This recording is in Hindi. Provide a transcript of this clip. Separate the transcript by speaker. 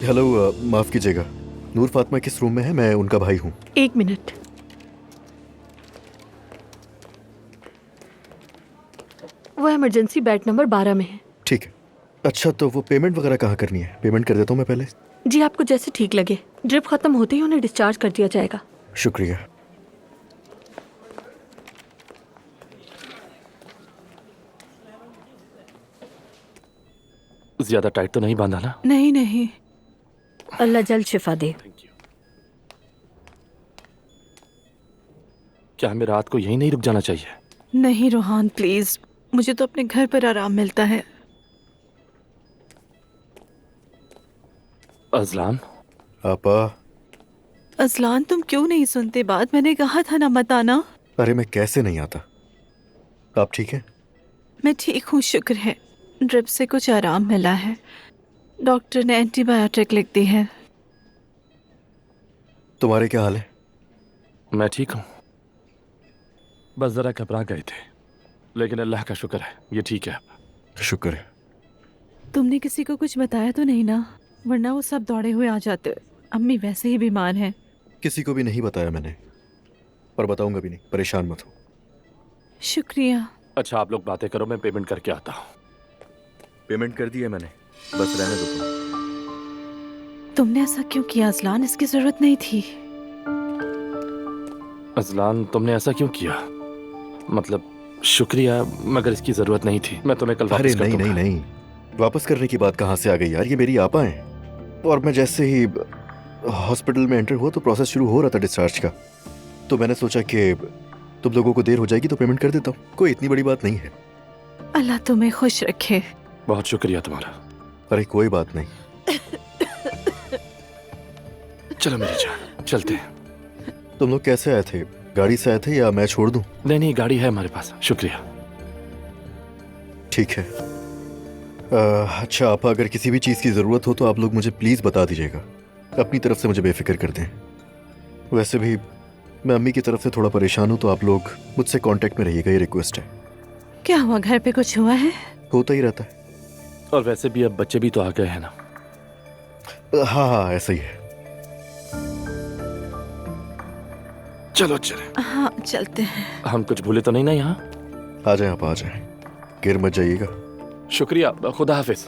Speaker 1: हेलो, माफ कीजिएगा, नूर फातिमा किस रूम में है? मैं उनका भाई हूँ।
Speaker 2: 1 मिनट। वो इमरजेंसी बेड नंबर 12 में है।
Speaker 1: ठीक है। अच्छा, तो वो पेमेंट वगैरह कहाँ करनी है? पेमेंट कर देता हूँ मैं पहले।
Speaker 2: जी, आपको जैसे ठीक लगे। ड्रिप खत्म होते ही उन्हें डिस्चार्ज कर दिया जाएगा।
Speaker 1: शुक्रिया।
Speaker 3: ज्यादा टाइट तो नहीं बांधा ना?
Speaker 2: नहीं नहीं,
Speaker 4: अल्लाह जल्द शिफा दे।
Speaker 3: Thank you. क्या हमें रात को यहीं नहीं रुक जाना चाहिए?
Speaker 2: नहीं रोहान प्लीज, मुझे तो अपने घर पर आराम मिलता है।
Speaker 3: अजलान,
Speaker 1: आपा।
Speaker 2: अजलान, तुम क्यों नहीं सुनते बात? मैंने कहा था ना मत आना।
Speaker 1: अरे मैं कैसे नहीं आता? आप ठीक हैं?
Speaker 2: मैं ठीक हूँ, शुक्र है। ड्रिप से कुछ आराम मिला है। डॉक्टर ने एंटीबायोटिक लिख दी है।
Speaker 1: तुम्हारे क्या हाल है?
Speaker 3: मैं ठीक हूँ, बस जरा घबरा गए थे, लेकिन अल्लाह का शुक्र है ये ठीक है।
Speaker 1: शुक्र है।
Speaker 2: तुमने किसी को कुछ बताया तो नहीं ना? वरना वो सब दौड़े हुए आ जाते। अम्मी वैसे ही बीमार हैं।
Speaker 1: किसी को भी नहीं बताया मैंने, पर बताऊंगा भी नहीं, परेशान मत हो।
Speaker 2: शुक्रिया।
Speaker 3: अच्छा, आप लोग बातें करो, मैं पेमेंट करके आता हूँ।
Speaker 1: पेमेंट कर दी है मैंने, बस रहने दो तुम।
Speaker 2: तुमने ऐसा क्यों किया अजलान? इसकी जरूरत नहीं थी।
Speaker 3: अजलान, तुमने ऐसा क्यों किया? मतलब शुक्रिया, मगर इसकी जरूरत नहीं थी। मैं तुम्हें कल
Speaker 1: अरे
Speaker 3: वापस कर
Speaker 1: नहीं नहीं
Speaker 3: दूंगा।
Speaker 1: नहीं, वापस करने की बात कहाँ से आ गई यार? ये मेरी आपा हैं, और मैं जैसे ही हॉस्पिटल में एंटर हुआ तो प्रोसेस शुरू हो रहा था डिस्चार्ज का, तो मैंने सोचा कि तुम लोगों को देर हो जाएगी तो पेमेंट कर देता हूँ। कोई इतनी बड़ी बात नहीं है।
Speaker 2: अल्लाह तुम्हें खुश रखे।
Speaker 3: बहुत शुक्रिया तुम्हारा।
Speaker 1: अरे कोई बात नहीं।
Speaker 3: चलो मेरी जान, चलते हैं।
Speaker 1: तुम लोग कैसे आए थे? गाड़ी से आए थे या मैं छोड़ दूं?
Speaker 3: नहीं नहीं, गाड़ी है हमारे पास, शुक्रिया।
Speaker 1: ठीक है। अच्छा आपा, अगर किसी भी चीज़ की ज़रूरत हो तो आप लोग मुझे प्लीज़ बता दीजिएगा। अपनी तरफ से मुझे बेफिक्र कर दें। वैसे भी मैं अम्मी की तरफ से थोड़ा परेशान हूँ, तो आप लोग मुझसे कांटेक्ट में रहिएगा, ये रिक्वेस्ट है।
Speaker 2: क्या हुआ, घर पे कुछ हुआ है?
Speaker 1: होता ही रहता है।
Speaker 3: और वैसे भी अब बच्चे भी तो आ गए हैं ना।
Speaker 1: हाँ हाँ, ऐसा ही है।
Speaker 3: चलो चले।
Speaker 2: हाँ चलते हैं।
Speaker 3: हम कुछ भूले तो नहीं ना यहाँ?
Speaker 1: आ जाए आप, आ जाए, गिर मत जाइएगा।
Speaker 3: शुक्रिया, खुदा हाफिज।